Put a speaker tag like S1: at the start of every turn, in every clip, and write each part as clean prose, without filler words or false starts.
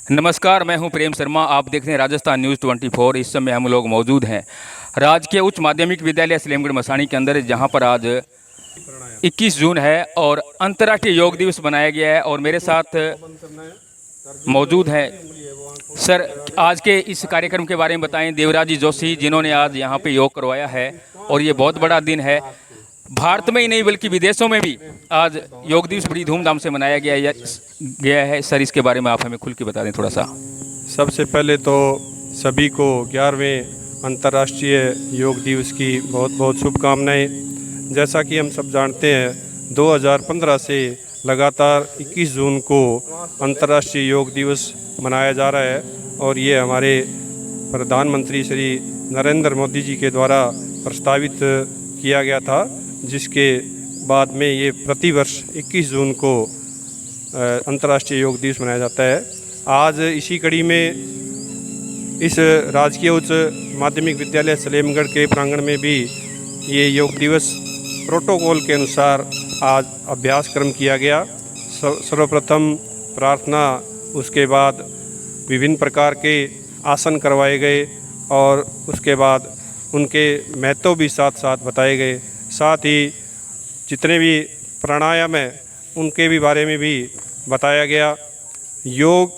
S1: नमस्कार, मैं हूं प्रेम शर्मा। आप देख रहे हैं राजस्थान न्यूज़ 24। इस समय हम लोग मौजूद हैं राजकीय उच्च माध्यमिक विद्यालय सलेमगढ़ मसानी के अंदर, जहां पर आज 21 जून है और अंतर्राष्ट्रीय योग दिवस मनाया गया है। और मेरे साथ मौजूद हैं सर, आज के इस कार्यक्रम के बारे में बताएं। देवराज जी जोशी, जिन्होंने आज यहाँ पे योग करवाया है और ये बहुत बड़ा दिन है। भारत में ही नहीं बल्कि विदेशों में भी आज योग दिवस बड़ी धूमधाम से मनाया गया है। सर, इसके बारे में आप हमें खुल के बता दें थोड़ा सा।
S2: सबसे पहले तो सभी को 11वें अंतर्राष्ट्रीय योग दिवस की बहुत बहुत शुभकामनाएं। जैसा कि हम सब जानते हैं, 2015 से लगातार 21 जून को अंतर्राष्ट्रीय योग दिवस मनाया जा रहा है और ये हमारे प्रधानमंत्री श्री नरेंद्र मोदी जी के द्वारा प्रस्तावित किया गया था, जिसके बाद में ये प्रतिवर्ष 21 जून को अंतर्राष्ट्रीय योग दिवस मनाया जाता है। आज इसी कड़ी में इस राजकीय उच्च माध्यमिक विद्यालय सलेमगढ़ के प्रांगण में भी ये योग दिवस प्रोटोकॉल के अनुसार आज अभ्यास क्रम किया गया। सर्वप्रथम प्रार्थना, उसके बाद विभिन्न प्रकार के आसन करवाए गए और उसके बाद उनके महत्व भी साथ साथ बताए गए। साथ ही जितने भी प्राणायाम हैं उनके भी बारे में भी बताया गया। योग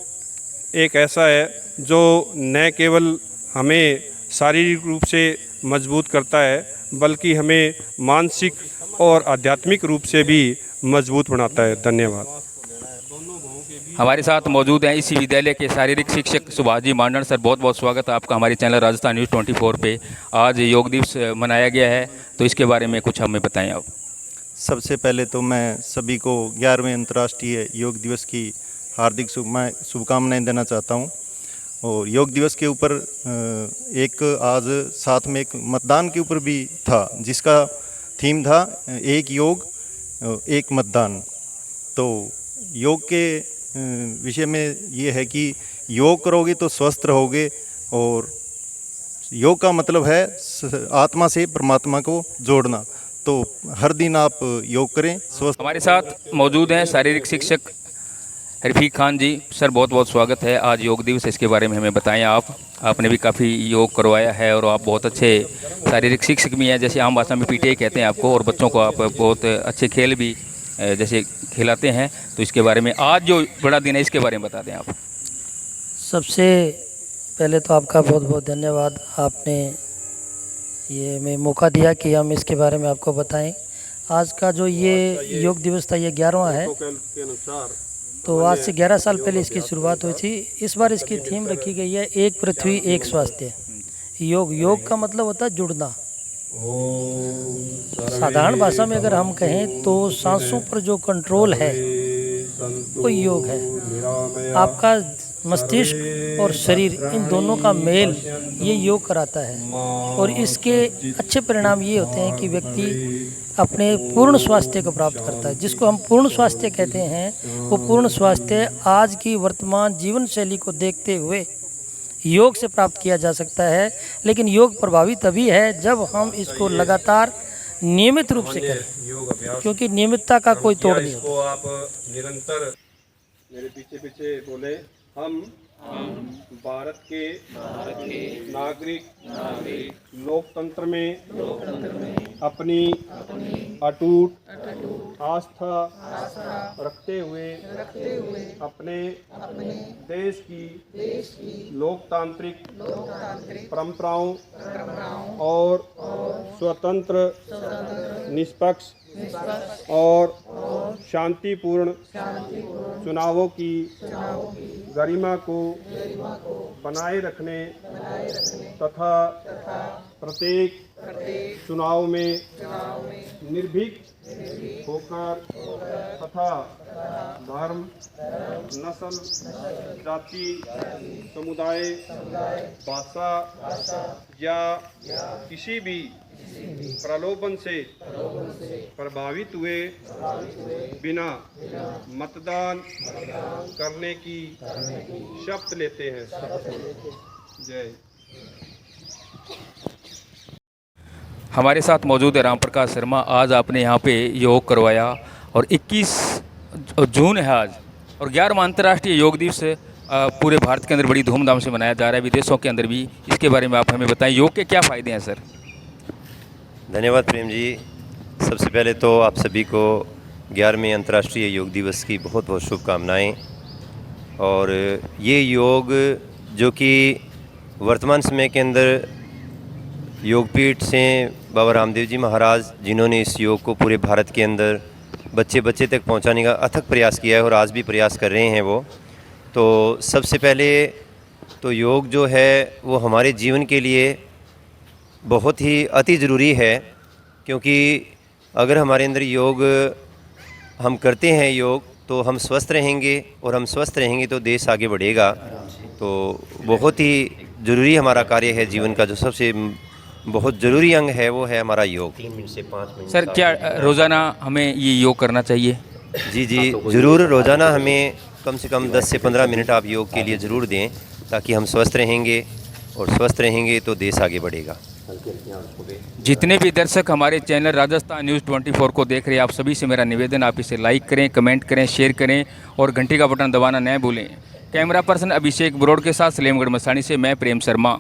S2: एक ऐसा है जो न केवल हमें शारीरिक रूप से मजबूत करता है, बल्कि हमें मानसिक और आध्यात्मिक रूप से भी मजबूत बनाता है। धन्यवाद।
S1: हमारे साथ मौजूद हैं इसी विद्यालय के शारीरिक शिक्षक सुभाष जी मांडन। सर, बहुत बहुत स्वागत है आपका हमारे चैनल राजस्थान न्यूज़ 24 पे। आज योग दिवस मनाया गया है, तो इसके बारे में कुछ हमें बताएं आप।
S3: सबसे पहले तो मैं सभी को 11वें अंतर्राष्ट्रीय योग दिवस की हार्दिक शुभकामनाएं देना चाहता हूं। और योग दिवस के ऊपर एक आज साथ में एक मतदान के ऊपर भी था, जिसका थीम था एक योग एक मतदान। तो योग के विषय में ये है कि योग करोगे तो स्वस्थ रहोगे, और योग का मतलब है आत्मा से परमात्मा को जोड़ना। तो हर दिन आप योग करें, स्वस्थ।
S1: हमारे साथ मौजूद हैं शारीरिक शिक्षक रफीक खान जी। सर, बहुत बहुत स्वागत है। आज योग दिवस, इसके बारे में हमें बताएं आप। आपने भी काफ़ी योग करवाया है और आप बहुत अच्छे शारीरिक शिक्षक भी हैं, जैसे आम भाषा में पीटीआई कहते हैं आपको, और बच्चों को आप बहुत अच्छे खेल भी जैसे खिलाते हैं। तो इसके बारे में आज जो बड़ा दिन है, इसके बारे में बता दें आप।
S4: सबसे पहले तो आपका बहुत बहुत धन्यवाद। आपने ये हमें मौका दिया कि हम इसके बारे में आपको बताएं। आज का जो ये योग दिवस था, ये 11वां है। तो आज से 11 साल पहले इसकी शुरुआत हुई थी। इस बार इसकी थीम रखी गई है एक पृथ्वी एक स्वास्थ्य। योग का मतलब होता है जुड़ना। साधारण भाषा में अगर हम कहें तो सांसों पर जो कंट्रोल है वो योग है। आपका मस्तिष्क और शरीर, इन दोनों का मेल ये योग कराता है, और इसके अच्छे परिणाम ये होते हैं कि व्यक्ति अपने पूर्ण स्वास्थ्य को प्राप्त करता है। जिसको हम पूर्ण स्वास्थ्य कहते हैं, वो पूर्ण स्वास्थ्य आज की वर्तमान जीवन शैली को देखते हुए योग से प्राप्त किया जा सकता है। लेकिन योग प्रभावी तभी है जब हम इसको लगातार नियमित रूप से करें, क्योंकि नियमितता का कोई तोड़ नहीं होता।
S2: आप निरंतर मेरे पीछे पीछे बोले, हम भारत के नागरिक लोकतंत्र में अपनी अटूट आस्था रखते हुए अपने देश की लोकतांत्रिक परंपराओं और स्वतंत्र, निष्पक्ष और शांतिपूर्ण चुनावों की गरिमा को बनाए रखने तथा प्रत्येक चुनाव में निर्भीक होकर तथा धर्म, नस्ल, जाति, समुदाय, भाषा या किसी भी प्रलोभन से प्रभावित हुए बिना मतदान करने की शपथ लेते हैं। जय।
S1: हमारे साथ मौजूद है राम प्रकाश शर्मा। आज आपने यहाँ पे योग करवाया और 21 जून है आज, और 11वां अंतर्राष्ट्रीय योग दिवस पूरे भारत के अंदर बड़ी धूमधाम से मनाया जा रहा है, विदेशों के अंदर भी। इसके बारे में आप हमें बताएं, योग के क्या फ़ायदे हैं सर?
S5: धन्यवाद प्रेम जी। सबसे पहले तो आप सभी को 11वें अंतर्राष्ट्रीय योग दिवस की बहुत बहुत शुभकामनाएं। और ये योग जो कि वर्तमान समय के अंदर योगपीठ से बाबा रामदेव जी महाराज, जिन्होंने इस योग को पूरे भारत के अंदर बच्चे बच्चे तक पहुंचाने का अथक प्रयास किया है और आज भी प्रयास कर रहे हैं वो। तो सबसे पहले तो योग जो है वो हमारे जीवन के लिए बहुत ही अति ज़रूरी है, क्योंकि अगर हमारे अंदर योग हम करते हैं योग तो हम स्वस्थ रहेंगे, और हम स्वस्थ रहेंगे तो देश आगे बढ़ेगा। तो बहुत ही ज़रूरी हमारा कार्य है जीवन का, जो सबसे बहुत ज़रूरी अंग है वो है हमारा योग। 3 मिनट से 5 मिनट
S1: सर क्या रोज़ाना हमें ये योग करना चाहिए?
S5: जी ज़रूर, रोज़ाना हमें कम से कम 10 से 15 मिनट आप योग के लिए ज़रूर दें, ताकि हम स्वस्थ रहेंगे, और स्वस्थ रहेंगे तो देश आगे बढ़ेगा।
S1: जितने भी दर्शक हमारे चैनल राजस्थान न्यूज़ 24 को देख रहे हैं, आप सभी से मेरा निवेदन, आप इसे लाइक करें, कमेंट करें, शेयर करें और घंटी का बटन दबाना न भूलें। कैमरा पर्सन अभिषेक बरोड़ के साथ सलेमगढ़ मसानी से मैं प्रेम शर्मा।